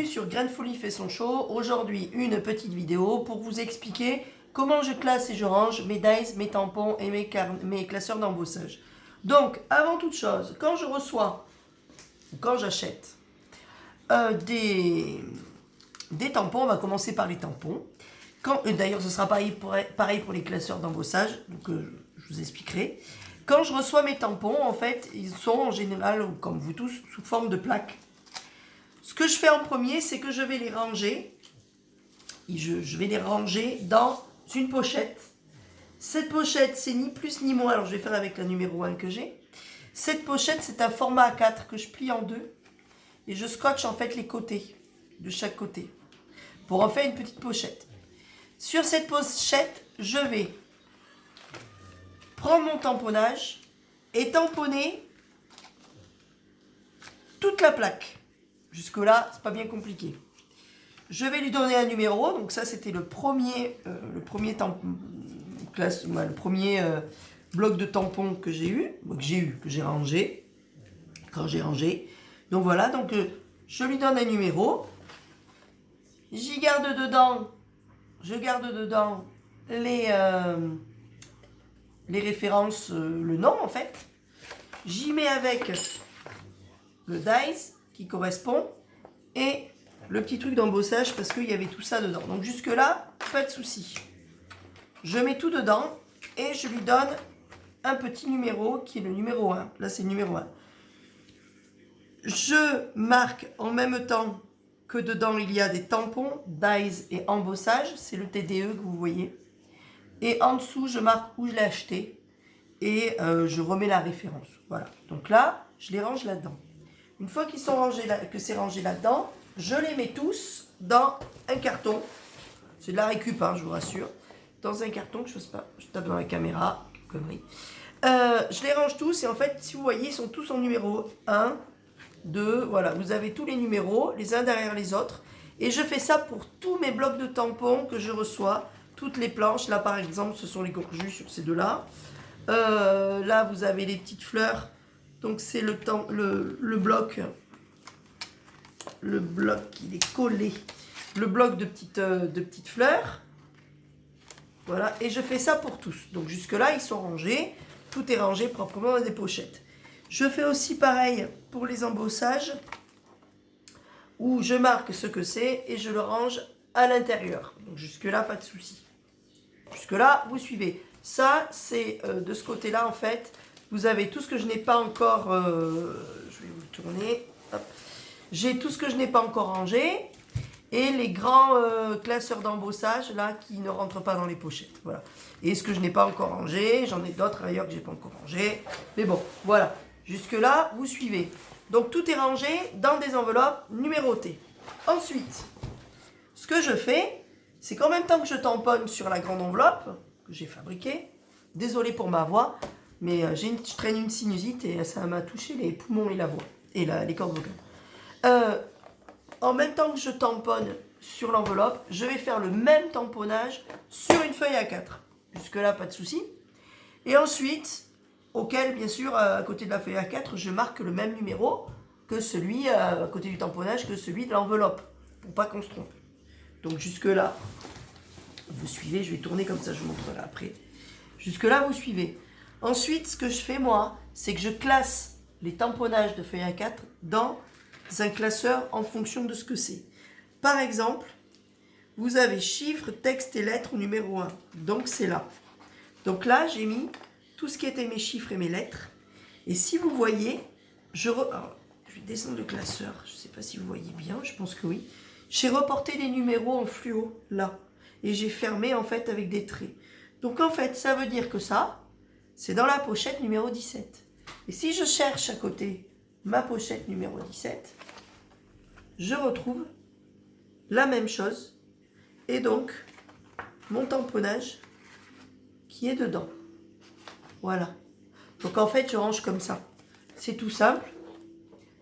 sur Grain Folie fait son show. Aujourd'hui, une petite vidéo pour vous expliquer comment je classe et je range mes dies, mes tampons et mes classeurs d'embossage. Donc, avant toute chose, quand je reçois, ou quand j'achète des tampons, on va commencer par les tampons. D'ailleurs, ce sera pareil pour les classeurs d'embossage, donc je vous expliquerai. Quand je reçois mes tampons, en fait, ils sont en général, comme vous tous, sous forme de plaques. Ce que je fais en premier, c'est que je vais les ranger. Je vais les ranger dans une pochette. Cette pochette, c'est ni plus ni moins. Alors, je vais faire avec la numéro 1 que j'ai. Cette pochette, c'est un format A4 que je plie en deux. Et je scotche en fait les côtés, de chaque côté, pour en faire une petite pochette. Sur cette pochette, je vais prendre mon tamponnage et tamponner toute la plaque. Jusque-là, c'est pas bien compliqué. Je vais lui donner un numéro. Donc ça, c'était le premier bloc de tampons que j'ai eu, que j'ai rangé. Quand j'ai rangé. Donc voilà, donc je lui donne un numéro. Je garde dedans les références, le nom en fait. J'y mets avec le dice qui correspond et le petit truc d'embossage parce qu'il y avait tout ça dedans. Donc jusque là, pas de souci. Je mets tout dedans et je lui donne un petit numéro qui est le numéro 1. Là, c'est le numéro 1. Je marque en même temps que dedans il y a des tampons, dies et embossage. C'est le TDE que vous voyez. Et en dessous, je marque où je l'ai acheté et je remets la référence. Voilà. Donc là, je les range là-dedans. Une fois qu'ils sont rangés que c'est rangé là-dedans, je les mets tous dans un carton. C'est de la récup, hein, je vous rassure. Dans un carton, je tape dans la caméra, connerie. Je les range tous et en fait, si vous voyez, ils sont tous en numéro 1, 2, voilà. Vous avez tous les numéros, les uns derrière les autres. Et je fais ça pour tous mes blocs de tampons que je reçois. Toutes les planches, là par exemple, ce sont les gorjus sur ces deux-là. Là, vous avez les petites fleurs. Donc c'est le bloc. Le bloc, il est collé. Le bloc de petites fleurs. Voilà, et je fais ça pour tous. Donc jusque-là, ils sont rangés. Tout est rangé proprement dans des pochettes. Je fais aussi pareil pour les embossages, où je marque ce que c'est et je le range à l'intérieur. Donc jusque-là, pas de souci. Jusque-là, vous suivez. Ça, c'est de ce côté-là, en fait. Vous avez tout ce que je n'ai pas encore... je vais vous le tourner. J'ai tout ce que je n'ai pas encore rangé. Et les grands classeurs d'embossage, là, qui ne rentrent pas dans les pochettes. Voilà. Et ce que je n'ai pas encore rangé, j'en ai d'autres ailleurs que je n'ai pas encore rangé. Mais bon, voilà. Jusque-là, vous suivez. Donc, tout est rangé dans des enveloppes numérotées. Ensuite, ce que je fais, c'est qu'en même temps que je tamponne sur la grande enveloppe que j'ai fabriquée, désolé pour ma voix, mais je traîne une sinusite et ça m'a touché les poumons et la voix, et les cordes vocales. En même temps que je tamponne sur l'enveloppe, je vais faire le même tamponnage sur une feuille A4. Jusque-là, pas de souci. Et ensuite, auquel, bien sûr, à côté de la feuille A4, je marque le même numéro que celui, à côté du tamponnage, que celui de l'enveloppe, pour pas qu'on se trompe. Donc jusque-là, vous suivez, je vais tourner comme ça, je vous montrerai après. Jusque-là, vous suivez. Ensuite, ce que je fais, moi, c'est que je classe les tamponnages de feuille A4 dans un classeur en fonction de ce que c'est. Par exemple, vous avez chiffres, texte et lettres au numéro 1. Donc, c'est là. Donc là, j'ai mis tout ce qui était mes chiffres et mes lettres. Et si vous voyez, je vais descendre le classeur. Je ne sais pas si vous voyez bien, je pense que oui. J'ai reporté les numéros en fluo, là. Et j'ai fermé, en fait, avec des traits. Donc, en fait, ça veut dire que ça, c'est dans la pochette numéro 17. Et si je cherche à côté ma pochette numéro 17, je retrouve la même chose et donc mon tamponnage qui est dedans. Voilà. Donc en fait, je range comme ça. C'est tout simple.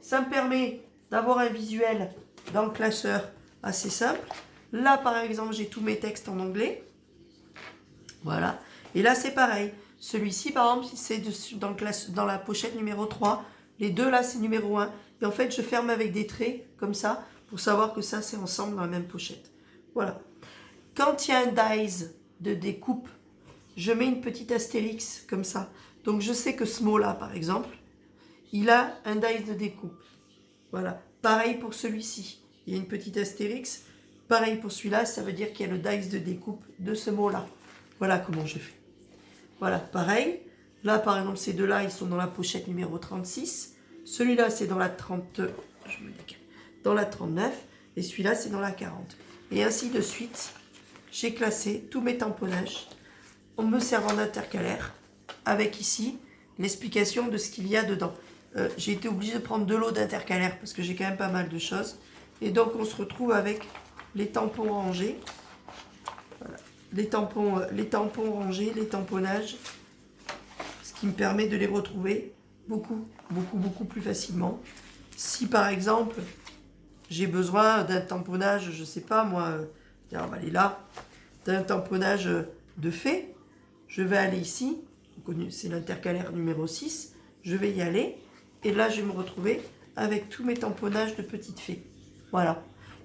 Ça me permet d'avoir un visuel dans le classeur assez simple. Là, par exemple, j'ai tous mes textes en anglais. Voilà. Et là, c'est pareil. Celui-ci, par exemple, c'est dans la pochette numéro 3. Les deux, là, c'est numéro 1. Et en fait, je ferme avec des traits, comme ça, pour savoir que ça, c'est ensemble dans la même pochette. Voilà. Quand il y a un dies de découpe, je mets une petite astérix comme ça. Donc, je sais que ce mot-là, par exemple, il a un dies de découpe. Voilà. Pareil pour celui-ci. Il y a une petite astérix. Pareil pour celui-là, ça veut dire qu'il y a le dice de découpe de ce mot-là. Voilà comment je fais. Voilà, pareil. Là, par exemple, ces deux-là, ils sont dans la pochette numéro 36. Celui-là, c'est dans la 30... Je me décale. Dans la 39. Et celui-là, c'est dans la 40. Et ainsi de suite, j'ai classé tous mes tamponnages en me servant d'intercalaire. Avec ici, l'explication de ce qu'il y a dedans. J'ai été obligée de prendre de l'eau d'intercalaire parce que j'ai quand même pas mal de choses. Et donc, on se retrouve avec les tampons rangés. Voilà. Les tampons rangés, les tamponnages. Ce qui me permet de les retrouver beaucoup plus facilement. Si par exemple, j'ai besoin d'un tamponnage, je sais pas moi, on va aller là, d'un tamponnage de fée, je vais aller ici, c'est l'intercalaire numéro 6, je vais y aller, et là je vais me retrouver avec tous mes tamponnages de petites fées. Voilà.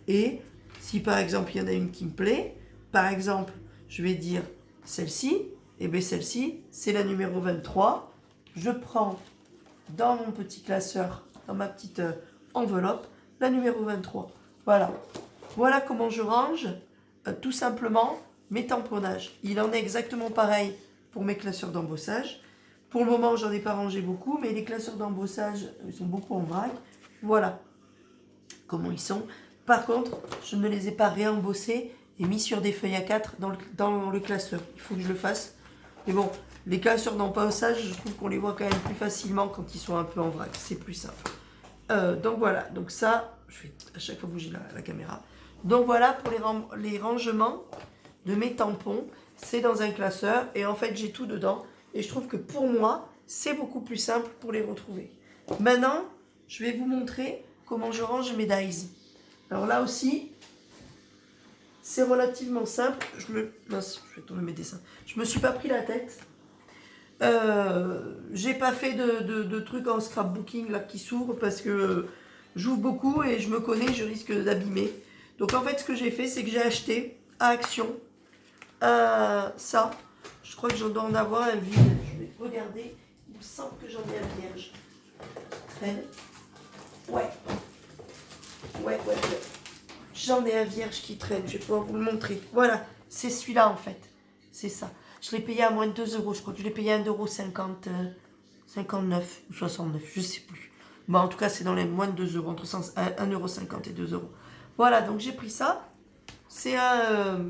Et si par exemple il y en a une qui me plaît, par exemple je vais dire celle-ci, et bien celle-ci c'est la numéro 23. Je prends dans mon petit classeur, dans ma petite enveloppe, la numéro 23. Voilà. Voilà comment je range tout simplement mes tamponnages. Il en est exactement pareil pour mes classeurs d'embossage. Pour le moment, j'en ai pas rangé beaucoup, mais les classeurs d'embossage, ils sont beaucoup en vrac. Voilà comment ils sont. Par contre, je ne les ai pas réembossés et mis sur des feuilles A4 dans le classeur. Il faut que je le fasse. Mais bon, les classeurs d'embossage, je trouve qu'on les voit quand même plus facilement quand ils sont un peu en vrac. C'est plus simple. Donc voilà, donc ça, je vais à chaque fois bouger la caméra. Donc voilà pour les rangements de mes tampons. C'est dans un classeur et en fait j'ai tout dedans. Et je trouve que pour moi, c'est beaucoup plus simple pour les retrouver. Maintenant, je vais vous montrer comment je range mes dies. Alors là aussi, c'est relativement simple. Mince, je vais tourner mes dessins. Je me suis pas pris la tête. J'ai pas fait de trucs en scrapbooking là qui s'ouvrent parce que j'ouvre beaucoup et je me connais, je risque d'abîmer. Donc en fait, ce que j'ai fait, c'est que j'ai acheté à Action ça. Je crois que j'en dois en avoir un vide. Je vais regarder. Il me semble que j'en ai un vierge. Traîne. Ouais. J'en ai un vierge qui traîne. Je vais pouvoir vous le montrer. Voilà. C'est celui-là en fait. C'est ça. Je l'ai payé à moins de 2 euros. Je crois que je l'ai payé à 1,59 € ou 69. Je sais plus. Bon, en tout cas, c'est dans les moins de 2 euros. Entre 1,50 € et 2 euros. Voilà. Donc j'ai pris ça. C'est un...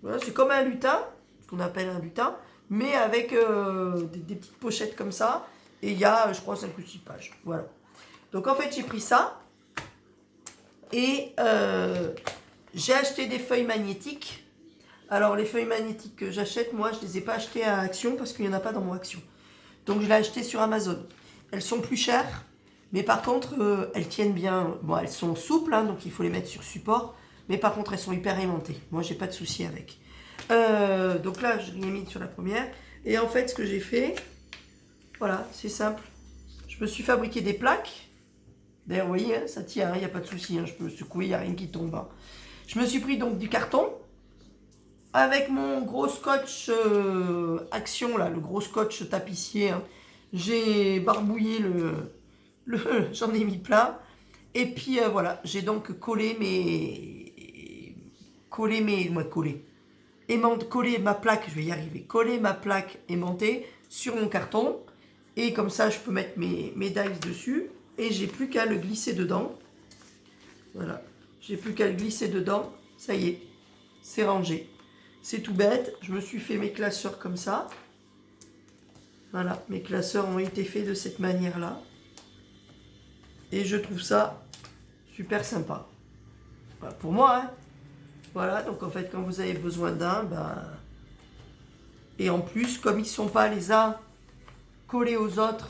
voilà, c'est comme un lutin. Ce qu'on appelle un lutin, mais avec des petites pochettes comme ça, et il y a, je crois, 5 ou 6 pages. Voilà. Donc en fait, j'ai pris ça, et j'ai acheté des feuilles magnétiques. Alors les feuilles magnétiques que j'achète, moi, je ne les ai pas achetées à Action, parce qu'il n'y en a pas dans mon Action. Donc je l'ai acheté sur Amazon. Elles sont plus chères, mais par contre, elles tiennent bien. Bon, elles sont souples, hein, donc il faut les mettre sur support, mais par contre, elles sont hyper aimantées. Moi, j'ai pas de souci avec. Donc là, je l'ai mis sur la première. Et en fait, ce que j'ai fait, voilà, c'est simple. Je me suis fabriqué des plaques. D'ailleurs, vous voyez, hein, ça tient, il n'y a pas de souci. Hein, je peux secouer, il n'y a rien qui tombe. Hein. Je me suis pris donc du carton. Avec mon gros scotch Action, là, le gros scotch tapissier. Hein, j'ai barbouillé j'en ai mis plein. Et puis, voilà, j'ai donc collé coller ma plaque, je vais y arriver, coller ma plaque aimantée sur mon carton, et comme ça je peux mettre mes dies dessus, et j'ai plus qu'à le glisser dedans. Voilà, j'ai plus qu'à le glisser dedans, ça y est, c'est rangé. C'est tout bête, je me suis fait mes classeurs comme ça. Voilà, mes classeurs ont été faits de cette manière-là. Et je trouve ça super sympa. Voilà, pour moi, hein. Voilà, donc en fait, quand vous avez besoin d'un, ben... Et en plus, comme ils ne sont pas les uns collés aux autres,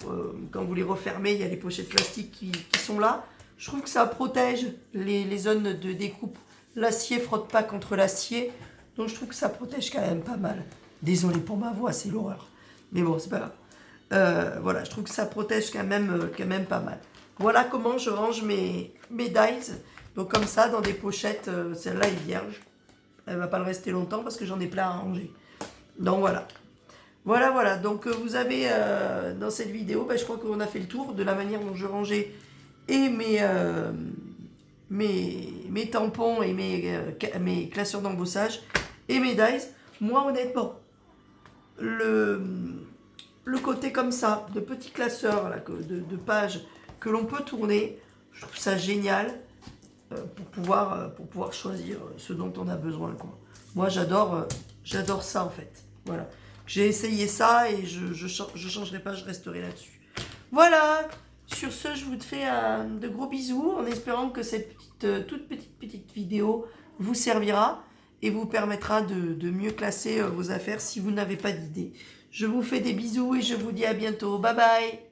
quand vous les refermez, il y a les pochettes plastiques qui sont là. Je trouve que ça protège les zones de découpe. L'acier ne frotte pas contre l'acier. Donc je trouve que ça protège quand même pas mal. Désolé pour ma voix, c'est l'horreur. Mais bon, c'est pas grave. Voilà, je trouve que ça protège quand même pas mal. Voilà comment je range mes dies. Donc comme ça, dans des pochettes, celle-là est vierge. Elle va pas le rester longtemps parce que j'en ai plein à ranger. Donc voilà. Voilà. Donc vous avez dans cette vidéo, je crois qu'on a fait le tour de la manière dont je rangeais et mes tampons et mes classeurs d'embossage et mes dies. Moi honnêtement, le côté comme ça, de petits classeurs, là, de pages que l'on peut tourner, je trouve ça génial pour pouvoir choisir ce dont on a besoin, quoi. Moi j'adore ça en fait. Voilà. J'ai essayé ça et je changerai pas, je resterai là-dessus. Voilà. Sur ce, je vous fais de gros bisous en espérant que cette toute petite vidéo vous servira et vous permettra de mieux classer vos affaires si vous n'avez pas d'idée. Je vous fais des bisous et je vous dis à bientôt. Bye bye.